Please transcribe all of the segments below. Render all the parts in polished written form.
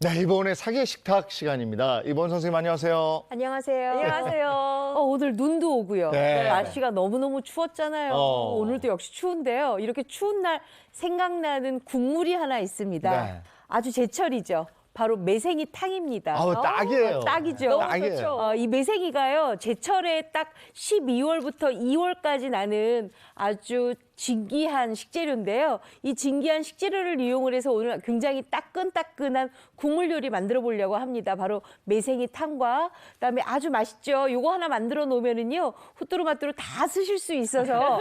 네, 이번에 사계 식탁 시간입니다. 이번 선생님 안녕하세요. 안녕하세요. 안녕하세요. 오늘 눈도 오고요. 네. 날씨가 너무너무 추웠잖아요. 오늘도 역시 추운데요. 이렇게 추운 날 생각나는 국물이 하나 있습니다. 네. 아주 제철이죠. 바로 매생이 탕입니다. 아우, 딱이에요. 딱이죠. 너무 딱이에요. 좋죠. 이 매생이가요, 제철에 딱 12월부터 2월까지 나는 아주 진귀한 식재료인데요. 이 진귀한 식재료를 이용을 해서 오늘 굉장히 따끈따끈한 국물 요리 만들어 보려고 합니다. 바로 매생이 탕과 그다음에 아주 맛있죠. 요거 하나 만들어 놓으면은요, 후뚜루마뚜루 다 쓰실 수 있어서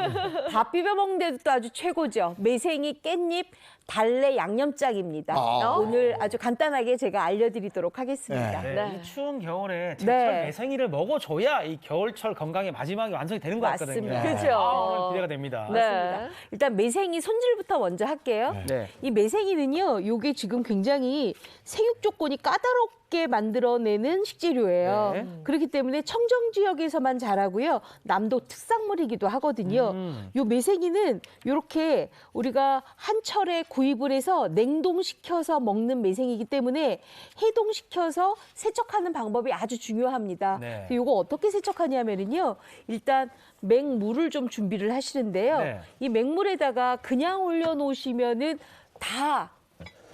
밥 비벼 먹는데도 또 아주 최고죠. 매생이 깻잎 달래 양념장입니다. 오늘 아주 간단하게 제가 알려드리도록 하겠습니다. 네. 네. 이 추운 겨울에 제철 네. 매생이를 먹어줘야 이 겨울철 건강의 마지막이 완성이 되는 것 같거든요. 맞습니다. 그죠? 오늘 기대가 됩니다. 네. 일단 매생이 손질부터 먼저 할게요. 네. 이 매생이는요, 요게 지금 굉장히 생육 조건이 까다롭게 만들어내는 식재료예요. 네. 그렇기 때문에 청정 지역에서만 자라고요. 남도 특산물이기도 하거든요. 요 매생이는 요렇게 우리가 한철에 구입을 해서 냉동시켜서 먹는 매생이기 때문에 해동시켜서 세척하는 방법이 아주 중요합니다. 네. 요거 어떻게 세척하냐면요. 일단 맹물을 좀 준비를 하시는데요. 네. 이 맹물에다가 그냥 올려놓으시면은 다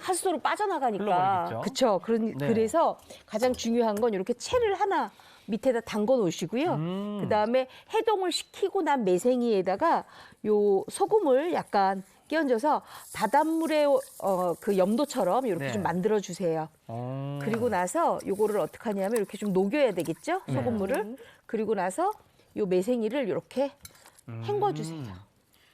하수도로 빠져나가니까. 흘러버리겠죠. 그렇죠. 네. 그래서 가장 중요한 건 이렇게 채를 하나 밑에다 담궈 놓으시고요. 그다음에 해동을 시키고 난 매생이에다가 요 소금을 약간 끼얹어서 바닷물에 그 염도처럼 이렇게 네. 좀 만들어 주세요. 그리고 나서 요거를 어떻게 하냐면 이렇게 좀 녹여야 되겠죠? 소금물을. 그리고 나서 요 매생이를 이렇게 헹궈 주세요.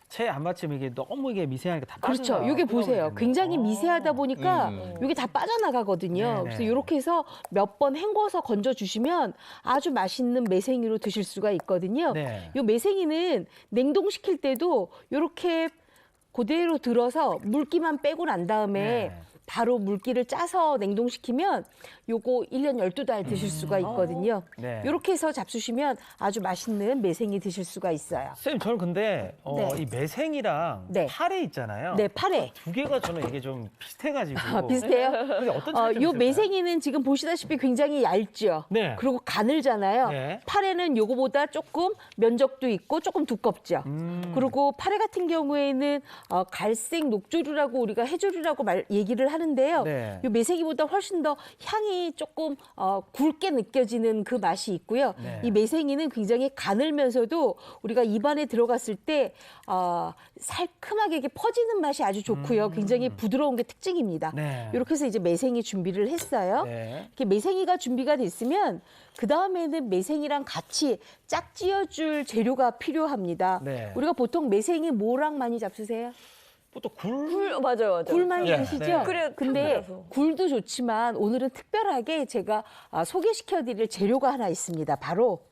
채 안 맞추면 이게 너무 이게 미세하니까 다 그렇죠. 빠져나가고 요게 보세요. 흘러버리겠네요. 굉장히 미세하다 보니까 요게 다 빠져나가거든요. 네네. 그래서 이렇게 해서 몇 번 헹궈서 건져 주시면 아주 맛있는 매생이로 드실 수가 있거든요. 네. 요 매생이는 냉동시킬 때도 요렇게 그대로 들어서 물기만 빼고 난 다음에 네. 바로 물기를 짜서 냉동시키면 요거 1년 12달 드실 수가 있거든요. 네. 요렇게 해서 잡수시면 아주 맛있는 매생이 드실 수가 있어요. 선생님, 저는 근데 네. 이 매생이랑 네. 파래 있잖아요. 네, 파래. 두 개가 저는 이게 좀 비슷해가지고. 비슷해요? 근데 어떤 차이점이 요 있을까요? 매생이는 지금 보시다시피 굉장히 얇죠. 네. 그리고 가늘잖아요. 네. 파래는 요거보다 조금 면적도 있고 조금 두껍죠. 그리고 파래 같은 경우에는 갈색 녹조류라고 우리가 해조류라고 얘기를 하는데요. 네. 요 매생이보다 훨씬 더 향이 조금 굵게 느껴지는 그 맛이 있고요. 네. 이 매생이는 굉장히 가늘면서도 우리가 입안에 들어갔을 때 살큼하게 이렇게 퍼지는 맛이 아주 좋고요. 굉장히 부드러운 게 특징입니다. 네. 이렇게 해서 이제 매생이 준비를 했어요. 네. 이렇게 매생이가 준비가 됐으면 그 다음에는 매생이랑 같이 짝지어줄 재료가 필요합니다. 네. 우리가 보통 매생이 뭐랑 많이 잡수세요? 또 굴. 굴 맞아요. 굴 많이 예. 드시죠? 네. 그래, 근데 탕이라서. 굴도 좋지만 오늘은 특별하게 제가 소개시켜드릴 재료가 하나 있습니다. 바로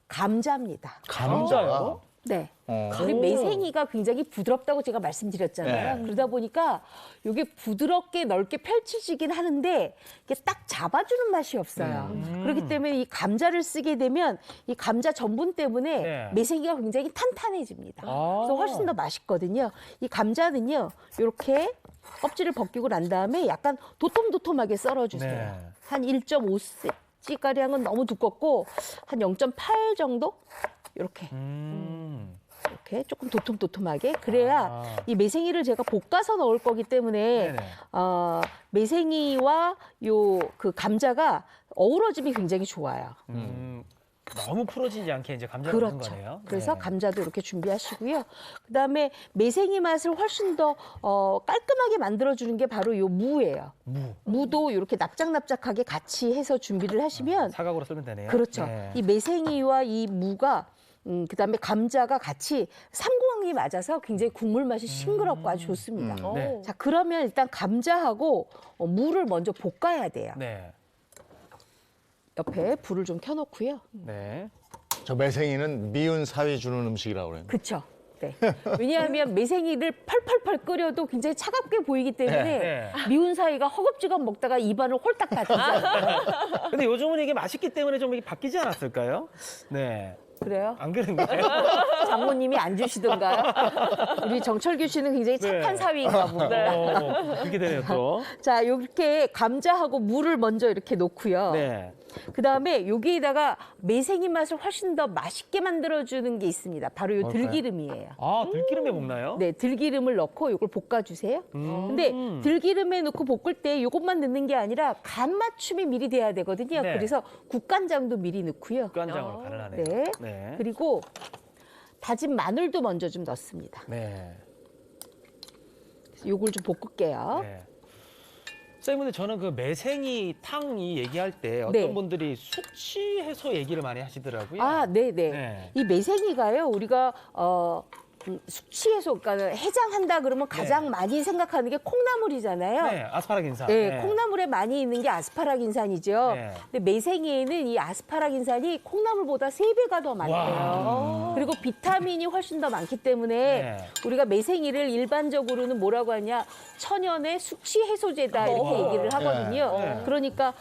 감자입니다. 감자요? 네. 어. 우리 매생이가 굉장히 부드럽다고 제가 말씀드렸잖아요. 네. 그러다 보니까 이게 부드럽게 넓게 펼쳐지긴 하는데 이게 딱 잡아주는 맛이 없어요. 그렇기 때문에 이 감자를 쓰게 되면 이 감자 전분 때문에 네. 매생이가 굉장히 탄탄해집니다. 아. 그래서 훨씬 더 맛있거든요. 이 감자는요, 이렇게 껍질을 벗기고 난 다음에 약간 도톰도톰하게 썰어주세요. 네. 한 1.5cm 가량은 너무 두껍고 한 0.8 정도 이렇게. 이렇게 조금 도톰도톰하게 그래야 아. 이 매생이를 제가 볶아서 넣을 거기 때문에 네네. 매생이와 요 그 감자가 어우러짐이 굉장히 좋아요. 너무 풀어지지 않게 이제 감자를 넣는 그렇죠. 거네요. 그래서 네. 감자도 이렇게 준비하시고요. 그다음에 매생이 맛을 훨씬 더 깔끔하게 만들어주는 게 바로 요 무예요. 무도 이렇게 납작납작하게 같이 해서 준비를 하시면 사각으로 썰면 되네요. 그렇죠. 네. 이 매생이와 이 무가 그다음에 감자가 같이 삼공항이 맞아서 굉장히 국물 맛이 싱그럽고 아주 좋습니다. 네. 자, 그러면 일단 감자하고 무를 먼저 볶아야 돼요. 네. 옆에 불을 좀 켜놓고요. 네. 저 매생이는 미운 사위 주는 음식이라고 그래요. 그렇죠. 네. 왜냐하면 매생이를 펄펄펄 끓여도 굉장히 차갑게 보이기 때문에 네. 미운 사이가 허겁지겁 먹다가 입안을 홀딱 닫히죠. 근데 요즘은 이게 맛있기 때문에 좀 이게 바뀌지 않았을까요? 네. 그래요? 안 그런가요? 장모님이 안 주시던가요? 우리 정철규 씨는 굉장히 착한 네. 사위인가 보네. 그렇게 되네요 또. 자, 이렇게 감자하고 물을 먼저 이렇게 놓고요. 네. 그다음에 여기에다가 매생이 맛을 훨씬 더 맛있게 만들어주는 게 있습니다. 바로 이 뭘까요? 들기름이에요. 아 들기름에 볶나요? 네, 들기름을 넣고 이걸 볶아주세요. 근데 들기름에 넣고 볶을 때 이것만 넣는 게 아니라 간 맞춤이 미리 돼야 되거든요. 네. 그래서 국간장도 미리 넣고요. 국간장으로 간을 하네요. 네. 네. 그리고 다진 마늘도 먼저 좀 넣습니다. 네. 요걸 좀 볶을게요. 네. 선생님, 근데 저는 그 매생이 탕이 얘기할 때 어떤 네. 분들이 숙취해소 얘기를 많이 하시더라고요. 아, 네네. 네. 이 매생이가요, 우리가 숙취해소, 그러니까 해장한다 그러면 가장 많이 생각하는 게 콩나물이잖아요. 네, 아스파라긴산. 네, 콩나물에 많이 있는 게 아스파라긴산이죠. 네. 근데 매생이에는 이 아스파라긴산이 콩나물보다 3배가 더 많대요. 그리고 비타민이 훨씬 더 많기 때문에 네. 우리가 매생이를 일반적으로는 뭐라고 하냐, 천연의 숙취 해소제다 이렇게 얘기를 하거든요. 네. 그러니까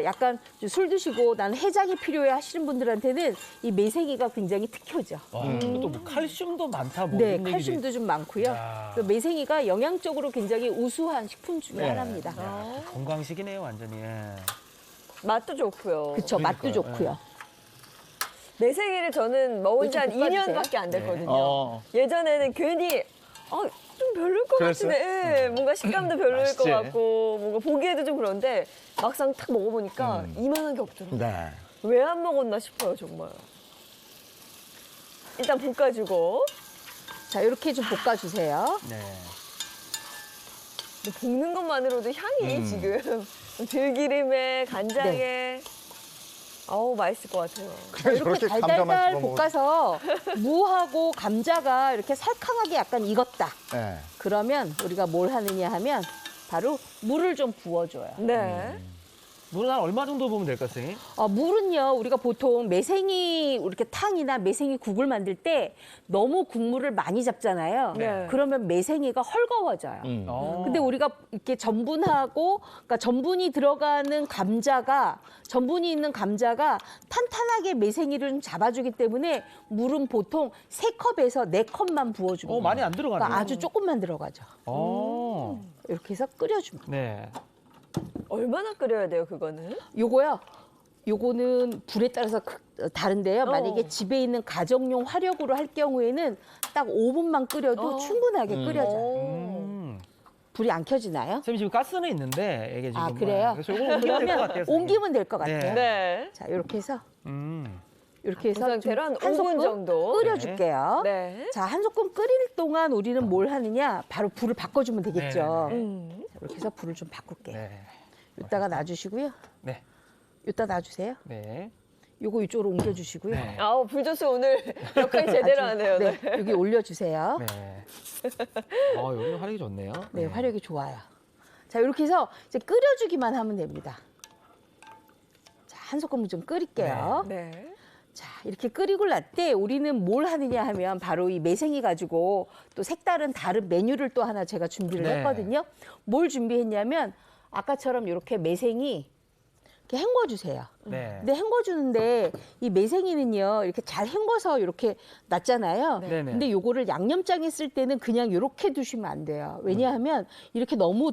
약간 술 드시고 나는 해장이 필요해 하시는 분들한테는 이 매생이가 굉장히 특효죠. 와, 또 뭐 칼슘도 많다. 뭐 네, 이런 얘기도 칼슘도 좀 많고요. 야. 그 매생이가 영양적으로 굉장히 우수한 식품 중에 네. 하나입니다. 야, 건강식이네요, 완전히. 예. 맛도 좋고요. 그쵸, 맛도 그러니까요. 좋고요. 매생이를 저는 먹은 지 한 좀 볶아주세요. 2년밖에 안 됐거든요. 어. 예전에는 괜히 좀 별로일 것 그랬어요? 같은데 뭔가 식감도 별로일 것 맛있지? 같고 뭔가 보기에도 좀 그런데 막상 탁 먹어보니까 이만한 게 없더라고요. 네. 왜 안 먹었나 싶어요, 정말. 일단 볶아주고 자, 이렇게 좀 볶아주세요. 네. 근데 볶는 것만으로도 향이 지금 들기름에 간장에 네. 아우 맛있을 것 같아요. 그냥 이렇게 저렇게 감자만 달달달 집어 먹으면. 볶아서 무하고 감자가 이렇게 살캉하게 약간 익었다. 네. 그러면 우리가 뭘 하느냐 하면 바로 물을 좀 부어줘요. 네. 물은 한 얼마 정도 보면 될까요, 선생님? 물은요, 우리가 보통 매생이 이렇게 탕이나 매생이 국을 만들 때 너무 국물을 많이 잡잖아요. 네. 그러면 매생이가 헐거워져요. 어. 근데 우리가 이렇게 전분하고, 그러니까 전분이 들어가는 감자가, 전분이 있는 감자가 탄탄하게 매생이를 좀 잡아주기 때문에 물은 보통 3컵에서 4컵만 부어줍니다. 많이 안 들어가네요. 그러니까 아주 조금만 들어가죠. 이렇게 해서 끓여줍니다. 네. 얼마나 끓여야 돼요, 그거는? 요거요. 요거는 불에 따라서 다른데요. 만약에 집에 있는 가정용 화력으로 할 경우에는 딱 5분만 끓여도 충분하게 끓여져요. 음. 불이 안 켜지나요? 선생님 지금 가스는 있는데 이게 지금 아, 그래요? 그래서 이거 옮기면 될것 그러면 같아요. 선생님. 옮기면 될 것 같아요. 네. 네. 자, 이렇게 해서 음. 이렇게 그 해서 상태로 한 5분 소끔 정도. 끓여줄게요. 네. 자, 한 소끔 끓일 동안 우리는 뭘 하느냐? 바로 불을 바꿔주면 되겠죠. 네, 네, 자, 이렇게 해서 불을 좀 바꿀게요. 네. 이따가 놔주시고요. 네. 이따 놔주세요. 네. 요거 이쪽으로 옮겨주시고요. 네. 아우 불조수 오늘 역할 제대로 하네요. 네, 여기 올려주세요. 네. 여기는 화력이 좋네요. 네, 화력이 좋아요. 자, 이렇게 해서 이제 끓여주기만 하면 됩니다. 자, 한 소금 좀 끓일게요. 네. 자, 이렇게 끓이고 날 때 우리는 뭘 하느냐 하면 바로 이 매생이 가지고 또 색다른 다른 메뉴를 또 하나 제가 준비를 네. 했거든요. 뭘 준비했냐면 아까처럼 이렇게 매생이 이렇게 헹궈주세요. 네. 근데 헹궈주는데 이 매생이는요 이렇게 잘 헹궈서 이렇게 놨잖아요. 네네. 근데 요거를 양념장에 쓸 때는 그냥 이렇게 두시면 안 돼요. 왜냐하면 이렇게 너무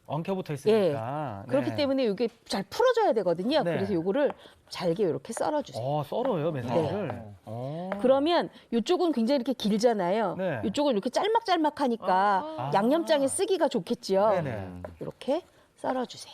엉켜붙어 있으니까. 그렇기 네. 때문에 이게 잘 풀어져야 되거든요. 네. 그래서 요거를 잘게 이렇게 썰어주세요. 썰어요, 매생이를. 네. 어. 그러면 이쪽은 굉장히 이렇게 길잖아요. 네. 이쪽은 이렇게 짤막짤막하니까 양념장에 쓰기가 좋겠지요. 네네. 이렇게 썰어주세요.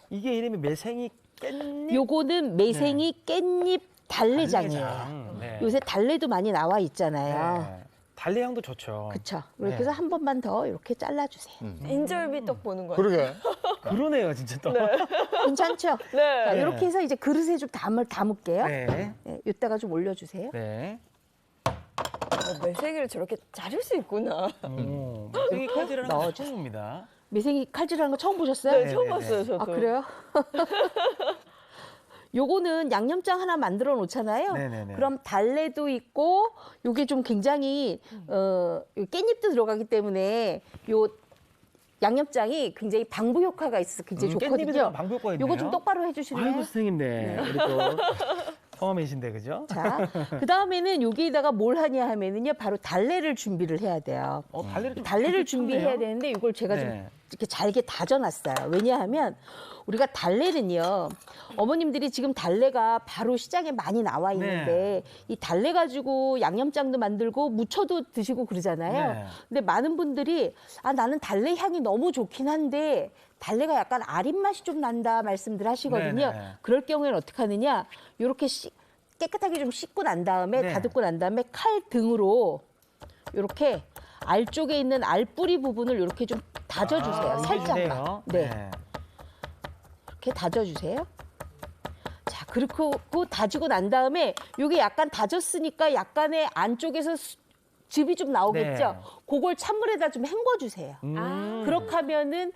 이게 이름이 매생이 깻잎 요거는 매생이 깻잎 달래장이에요. 달래장. 네. 요새 달래도 많이 나와 있잖아요. 네. 달래 향도 좋죠. 그렇죠. 이렇게 네. 해서 한 번만 더 이렇게 잘라주세요. 인절미 떡 보는 거예요. 그러게. 그러네요, 진짜 또. 괜찮죠? 네. 자, 이렇게 해서 이제 그릇에 좀 담을게요. 네. 네, 이따가 좀 올려주세요. 네. 매생이를 저렇게 자를 수 있구나. 매생이 칼질하는 거 넣어주세요. 처음입니다. 매생이 칼질하는 거 처음 보셨어요? 네, 처음 네네네. 봤어요, 저도. 아, 그래요? 요거는 양념장 하나 만들어 놓잖아요. 네네네. 그럼 달래도 있고 요게 좀 굉장히 요 깻잎도 들어가기 때문에 요 양념장이 굉장히 방부 효과가 있어서 굉장히 깻잎이 좋거든요. 들어간 방부 효과가 있네요. 요거 좀 똑바로 해주실래요? 아이고 선생님, 네. 우리 또 처음이신데 그죠? 자, 그 다음에는 여기에다가 뭘 하냐 하면은요, 바로 달래를 준비를 해야 돼요. 달래를 좀 달래를 굵게 준비해야 쳤네요. 되는데 이걸 제가 좀 네. 이렇게 잘게 다져놨어요. 왜냐하면 우리가 달래는요, 어머님들이 지금 달래가 바로 시장에 많이 나와 있는데 이 달래 가지고 양념장도 만들고 무쳐도 드시고 그러잖아요. 네. 근데 많은 분들이 나는 달래 향이 너무 좋긴 한데 달래가 약간 아린 맛이 좀 난다 말씀들 하시거든요. 네네. 그럴 경우에는 어떻게 하느냐, 이렇게 깨끗하게 좀 씻고 난 다음에 네. 다듬고 난 다음에 칼 등으로 이렇게 알 쪽에 있는 알뿌리 부분을 이렇게 좀 다져주세요. 살짝만. 이겨주세요. 네. 이렇게 다져주세요. 자, 그리고 다지고 난 다음에 이게 약간 다졌으니까 약간의 안쪽에서 즙이 좀 나오겠죠. 네. 그걸 찬물에다 좀 헹궈주세요. 그렇게 하면은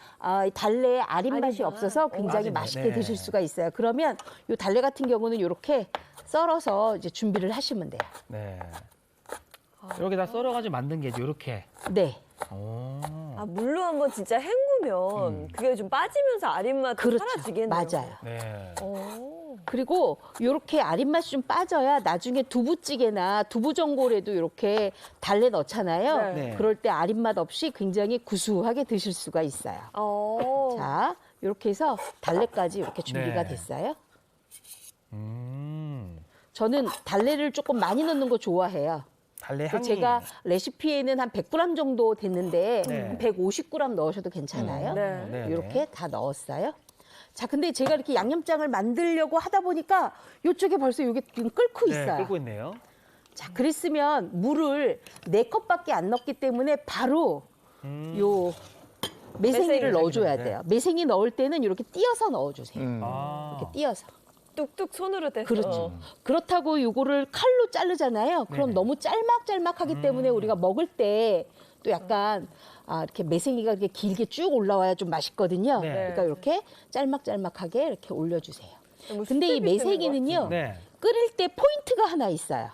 이 달래에 아린 맛이 아린 맛. 없어서 굉장히 맞아요. 맛있게 네. 드실 수가 있어요. 그러면 이 달래 같은 경우는 이렇게 썰어서 이제 준비를 하시면 돼요. 네. 여기다 썰어가지고 만든 게 이렇게. 네. 물로 한번 진짜 헹구면 그게 좀 빠지면서 아린 맛도 그렇죠. 사라지겠네요. 맞아요. 네. 그리고 이렇게 아린 맛이 좀 빠져야 나중에 두부찌개나 두부전골에도 이렇게 달래 넣잖아요. 네. 그럴 때 아린 맛 없이 굉장히 구수하게 드실 수가 있어요. 자, 이렇게 해서 달래까지 이렇게 준비가 네. 됐어요. 음. 저는 달래를 조금 많이 넣는 거 좋아해요. 달래 향이. 제가 레시피에는 한 100g 정도 됐는데 네. 한 150g 넣으셔도 괜찮아요. 네. 네. 이렇게 다 넣었어요. 자, 근데 제가 이렇게 양념장을 만들려고 하다 보니까 이쪽에 벌써 이게 지금 끓고 네, 있어요. 끓고 있네요. 자, 그랬으면 물을 4컵밖에 안 넣기 때문에 바로 요 매생이를 매생이를 넣어줘야 네. 돼요. 매생이 넣을 때는 이렇게 띄어서 넣어주세요. 아. 이렇게 띄어서. 뚝뚝 손으로 떼서. 그렇죠. 그렇다고 요거를 칼로 자르잖아요. 그럼 네네. 너무 짤막짤막하기 때문에 우리가 먹을 때 또 약간 이렇게 매생이가 이렇게 길게 쭉 올라와야 좀 맛있거든요. 네. 그러니까 이렇게 짤막짤막하게 이렇게 올려주세요. 뭐 근데 이 수제비 뜨는 것 매생이는요, 네. 끓일 때 포인트가 하나 있어요.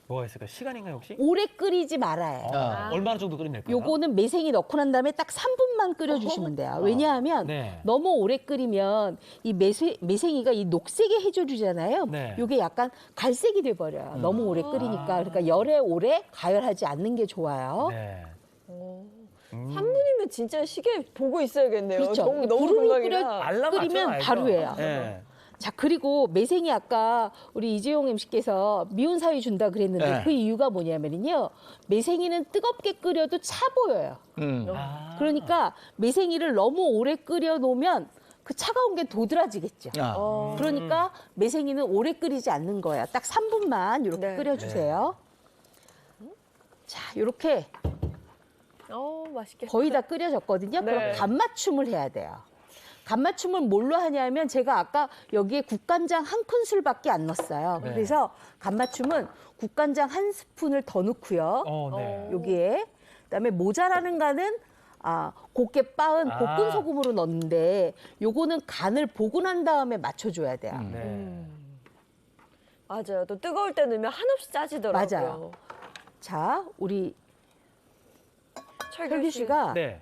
뭐가 있을까요? 시간인가요, 혹시? 오래 끓이지 말아요. 얼마나 정도 끓이면 될까요? 요거는 매생이 넣고 난 다음에 딱 3분만 끓여주시면 돼요. 왜냐하면 네. 너무 오래 끓이면 이 매생이가 이 녹색에 해줘주잖아요. 네. 요게 약간 갈색이 돼버려요. 너무 오래 끓이니까. 그러니까 열에 오래 가열하지 않는 게 좋아요. 네. 3분이면 진짜 시계 보고 있어야겠네요. 그렇죠. 너무 부르르 금방이라. 알람 끓이면 맞죠? 알죠? 바로 해요. 네. 자, 그리고 매생이 아까 우리 이재용 MC께서 미운 사위 준다 그랬는데 네. 그 이유가 뭐냐면요. 매생이는 뜨겁게 끓여도 차 보여요. 아. 그러니까 매생이를 너무 오래 끓여 놓으면 그 차가운 게 도드라지겠죠. 그러니까 매생이는 오래 끓이지 않는 거야. 딱 3분만 이렇게 네. 끓여주세요. 자, 이렇게 맛있겠다. 거의 다 끓여졌거든요. 네. 그럼 간 맞춤을 해야 돼요. 간 맞춤을 뭘로 하냐면 제가 아까 여기에 국간장 1큰술밖에 안 넣었어요. 네. 그래서 간 맞춤은 국간장 1스푼을 더 넣고요. 네. 여기에 그다음에 모자라는 간은 곱게 빻은 볶은 소금으로 넣는데 요거는 간을 보고 난 다음에 맞춰줘야 돼요. 네. 맞아요. 또 뜨거울 때 넣으면 한없이 짜지더라고요. 맞아요. 자, 우리 철규 혈규 씨가 네.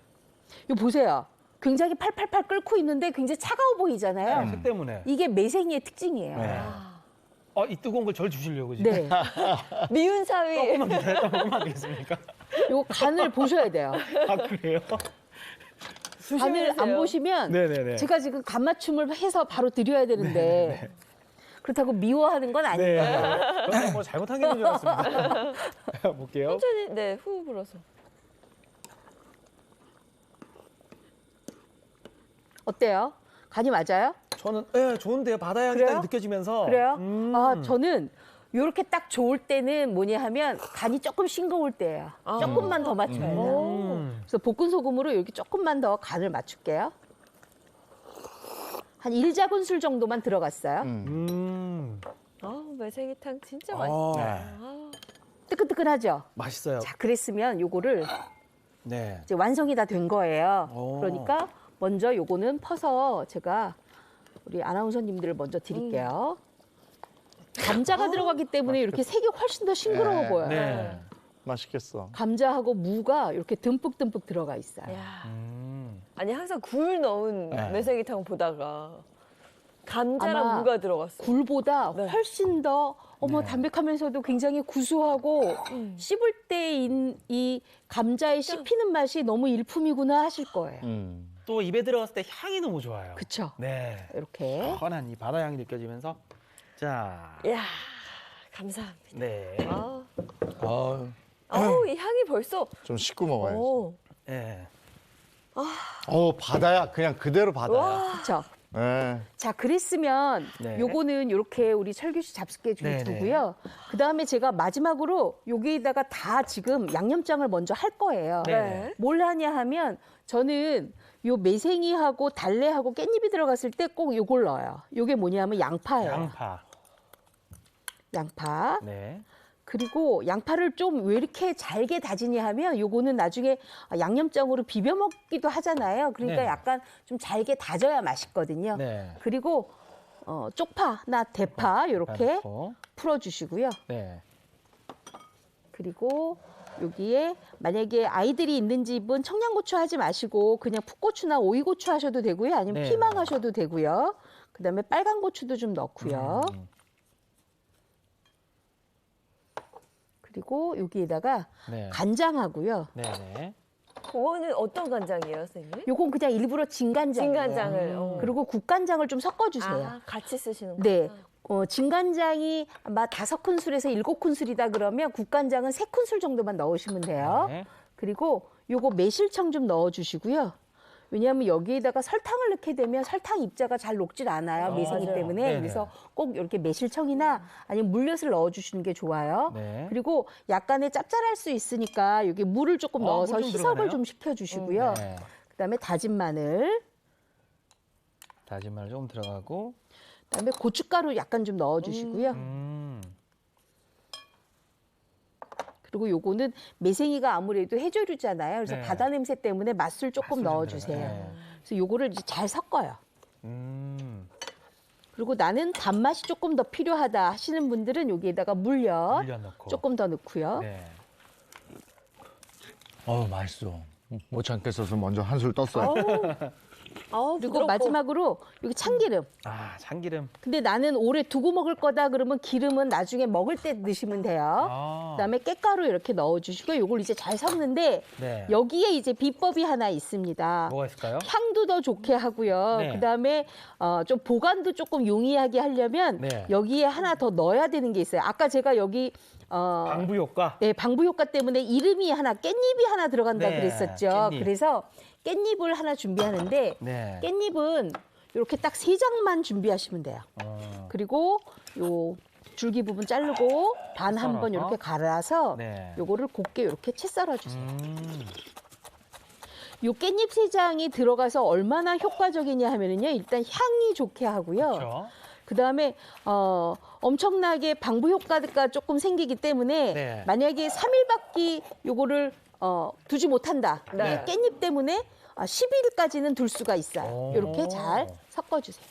이거 보세요. 굉장히 팔팔팔 끓고 있는데 굉장히 차가워 보이잖아요. 색 때문에. 이게 매생이의 특징이에요. 네. 이 뜨거운 걸 절 주시려고 지금. 네. 미운 사위. 조금만 기다렸다 먹으면 안 되겠습니까? 요 간을 보셔야 돼요. 아, 그래요? 간을 안 조심하세요. 보시면 네네네. 제가 지금 간 맞춤을 해서 바로 드려야 되는데 그렇다고 미워하는 건 아니에요. 네. 저는 뭐 잘못한 게 있는 줄 알았습니다. 볼게요. 천천히 후 불어서. 어때요? 간이 맞아요? 저는 좋은데요. 바다 향이 그래요? 딱 느껴지면서. 그래요? 저는 이렇게 딱 좋을 때는 뭐냐 하면 간이 조금 싱거울 때예요. 조금만 더 맞춰야 돼요. 그래서 볶은 소금으로 여기 조금만 더 간을 맞출게요. 한 1작은술 정도만 들어갔어요. 매생이탕 진짜 아, 맛있다. 뜨끈뜨끈하죠? 맛있어요. 자, 그랬으면 요거를 네. 이제 완성이 다 된 거예요. 오. 그러니까 먼저 요거는 퍼서 제가 우리 아나운서님들을 먼저 드릴게요. 감자가 들어가기 때문에 이렇게 색이 훨씬 더 싱그러워 네. 보여요. 네. 맛있겠어. 감자하고 무가 이렇게 듬뿍듬뿍 들어가 있어요. 야. 음. 아니 항상 굴 넣은 네. 매생이탕 보다가 감자랑 아마 무가 들어갔어요. 굴보다 네. 훨씬 더 네. 담백하면서도 굉장히 구수하고 씹을 때 이 감자에 씹히는 맛이 너무 일품이구나 하실 거예요. 또 입에 들어갔을 때 향이 너무 좋아요. 그쵸? 네. 이렇게. 시원한 이 바다 향이 느껴지면서 자, 이야, 감사합니다. 네, 아우, 이 향이 벌써. 좀 씻고 먹어야지. 오. 네. 바다야. 그냥 그대로 바다야. 와. 그렇죠. 예. 자, 그랬으면 네. 요거는 이렇게 우리 철규 씨 잡숫게 좀 네, 두고요. 그다음에 제가 마지막으로 여기에다가 다 지금 양념장을 먼저 할 거예요. 네. 뭘 하냐 하면 저는 요 매생이하고 달래하고 깻잎이 들어갔을 때 꼭 요걸 넣어요. 요게 뭐냐면 양파예요. 양파. 양파. 네. 그리고 양파를 좀 왜 이렇게 잘게 다지냐 하면 요거는 나중에 양념장으로 비벼 먹기도 하잖아요. 그러니까 네. 약간 좀 잘게 다져야 맛있거든요. 네. 그리고 쪽파나 대파 이렇게 넣고. 풀어주시고요. 네. 그리고 여기에 만약에 아이들이 있는 집은 청양고추 하지 마시고 그냥 풋고추나 오이고추 하셔도 되고요. 아니면 네. 피망 하셔도 되고요. 그다음에 빨간 고추도 좀 넣고요. 그리고 여기에다가 네. 간장하고요. 네. 네. 그거는 어떤 간장이에요, 선생님? 요건 그냥 일부러 진간장이에요. 진간장을. 그리고 국간장을 좀 섞어주세요. 아, 같이 쓰시는 거. 네. 진간장이 아마 5큰술에서 7큰술이다 그러면 국간장은 3큰술 정도만 넣으시면 돼요. 네. 그리고 요거 매실청 좀 넣어주시고요. 왜냐하면 여기에다가 설탕을 넣게 되면 설탕 입자가 잘 녹질 않아요. 매생이 맞아요. 때문에. 네네. 그래서 꼭 이렇게 매실청이나 아니면 물엿을 넣어주시는 게 좋아요. 네. 그리고 약간의 짭짤할 수 있으니까 여기 물을 조금 넣어서 물 좀 희석을 들어가나요? 좀 시켜주시고요. 네. 그다음에 다진 마늘, 다진 마늘 조금 들어가고. 그다음에 고춧가루 약간 좀 넣어주시고요. 그리고 요거는 매생이가 아무래도 해조류잖아요. 그래서 네. 바다 냄새 때문에 맛술 조금 맛술 좀 넣어주세요. 들어가요. 네. 그래서 요거를 이제 잘 섞어요. 음. 그리고 나는 단맛이 조금 더 필요하다 하시는 분들은 여기에다가 물엿 물엿 넣고. 조금 더 넣고요. 네. 맛있어. 못 참겠어서 먼저 한술 떴어요. 그리고 마지막으로 여기 참기름. 아, 참기름. 근데 나는 오래 두고 먹을 거다 그러면 기름은 나중에 먹을 때 넣으시면 돼요. 아. 그다음에 깻가루 이렇게 넣어주시고 요걸 이제 잘 섞는데 네. 여기에 이제 비법이 하나 있습니다. 뭐가 있을까요? 향도 더 좋게 하고요. 네. 그다음에 좀 보관도 조금 용이하게 하려면 네. 여기에 하나 더 넣어야 되는 게 있어요. 아까 제가 여기 방부 효과. 네, 방부 효과 때문에 이름이 하나 깻잎이 하나 들어간다 네, 그랬었죠. 깻잎. 그래서 깻잎을 하나 준비하는데 네. 깻잎은 이렇게 딱 3장만 준비하시면 돼요. 그리고 요 줄기 부분 자르고 반 한 번 썰어서? 이렇게 갈아서 네. 요거를 곱게 이렇게 채 썰어 주세요. 음. 요 깻잎 3장이 들어가서 얼마나 효과적이냐 하면은요. 일단 향이 좋게 하고요. 그렇죠. 그다음에 엄청나게 방부 효과가 조금 생기기 때문에 네. 만약에 3일밖에 요거를 두지 못한다. 네. 이 깻잎 때문에 10일까지는 둘 수가 있어요. 오. 이렇게 잘 섞어주세요.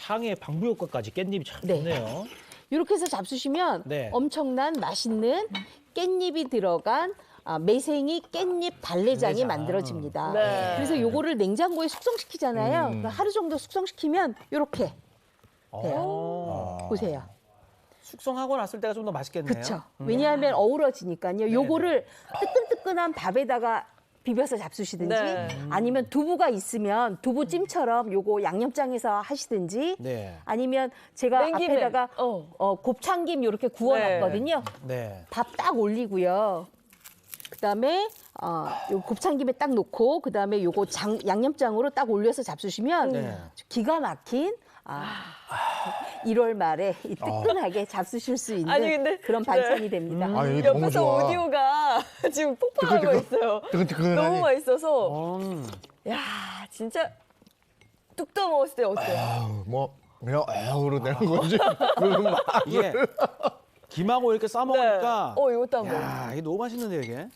향의 방부 효과까지 깻잎이 참 네. 좋네요. 이렇게 해서 잡수시면 네. 엄청난 맛있는 깻잎이 들어간 매생이 깻잎 달래장이 달래장. 만들어집니다. 네. 그래서 요거를 냉장고에 숙성시키잖아요. 음. 그러니까 하루 정도 숙성시키면 이렇게 오. 보세요. 숙성하고 났을 때가 좀 더 맛있겠네요. 그렇죠. 왜냐하면 어우러지니까요. 요거를 뜨끈뜨끈한 밥에다가 비벼서 잡수시든지 네. 아니면 두부가 있으면 두부찜처럼 요거 양념장에서 하시든지 네. 아니면 제가 냉김에. 앞에다가 곱창김 이렇게 구워놨거든요. 네. 밥 딱 올리고요. 그다음에 요 곱창김에 딱 놓고 그다음에 요거 양념장으로 딱 올려서 잡수시면 네. 기가 막힌 1월 말에 이 뜨끈하게 잡수실 수 있는 아니, 근데 그런 반찬이 됩니다. 아, 이게 너무 옆에서 좋아. 오디오가 지금 폭발하고 있어요. 뜨끈뜨끈하니. 너무 맛있어서. 음. 야, 진짜 뚝 떠 먹었을 때 어때요? 그냥 에어로 되는 건지. 그런 맛. 이게 김하고 이렇게 싸 먹으니까 이것도 한번. 야, 이게 너무 맛있는데요, 이게.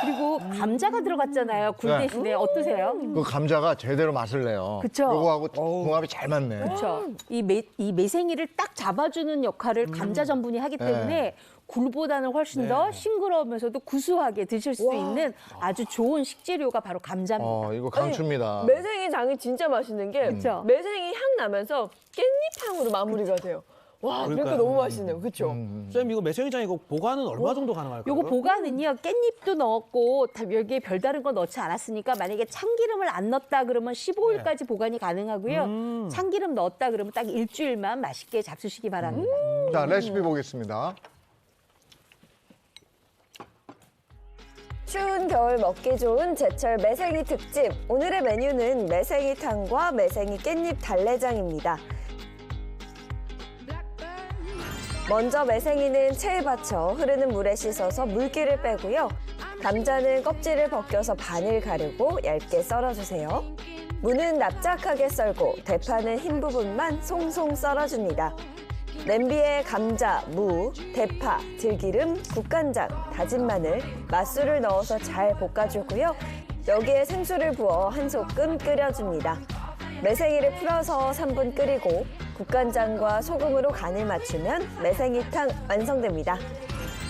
그리고 감자가 들어갔잖아요. 굴 네. 대신에 어떠세요? 그 감자가 제대로 맛을 내요. 그쵸. 요거하고 궁합이 잘 맞네. 그렇죠. 이 매생이를 딱 잡아주는 역할을 감자 전분이 하기 때문에 굴보다는 훨씬 더 싱그러우면서도 구수하게 드실 수 있는 아주 좋은 식재료가 바로 감자입니다. 이거 강추입니다. 매생이 장이 진짜 맛있는 게 그쵸? 매생이 향 나면서 깻잎향으로 마무리가 돼요. 와, 그러니까 그러니까요. 너무 맛있네요. 그렇죠? 쌤 이거 매생이장 이거 보관은 얼마 정도 가능할까요? 요거 보관은요, 깻잎도 넣었고 여기에 별다른 거 넣지 않았으니까 만약에 참기름을 안 넣었다 그러면 15일까지 보관이 가능하고요. 참기름 넣었다 그러면 딱 일주일만 맛있게 잡수시기 바랍니다. 자, 레시피 보겠습니다. 추운 겨울 먹기 좋은 제철 매생이 특집. 오늘의 메뉴는 매생이탕과 매생이 깻잎 달래장입니다. 먼저 매생이는 체에 받쳐 흐르는 물에 씻어서 물기를 빼고요. 감자는 껍질을 벗겨서 반을 가르고 얇게 썰어주세요. 무는 납작하게 썰고 대파는 흰 부분만 송송 썰어줍니다. 냄비에 감자, 무, 대파, 들기름, 국간장, 다진 마늘, 맛술을 넣어서 잘 볶아주고요. 여기에 생수를 부어 한 소끔 끓여줍니다. 매생이를 풀어서 3분 끓이고 국간장과 소금으로 간을 맞추면 매생이탕 완성됩니다.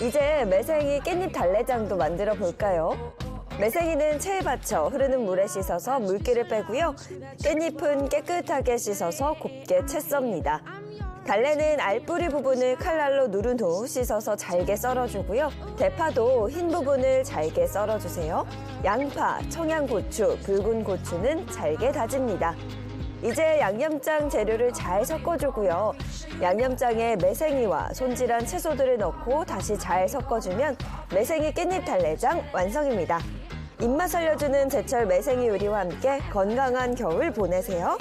이제 매생이 깻잎 달래장도 만들어 볼까요? 매생이는 체에 받쳐 흐르는 물에 씻어서 물기를 빼고요. 깻잎은 깨끗하게 씻어서 곱게 채 썹니다. 달래는 알뿌리 부분을 칼날로 누른 후 씻어서 잘게 썰어주고요. 대파도 흰 부분을 잘게 썰어주세요. 양파, 청양고추, 붉은 고추는 잘게 다집니다. 이제 양념장 재료를 잘 섞어주고요. 양념장에 매생이와 손질한 채소들을 넣고 다시 잘 섞어주면 매생이 깻잎 달래장 완성입니다. 입맛 살려주는 제철 매생이 요리와 함께 건강한 겨울 보내세요.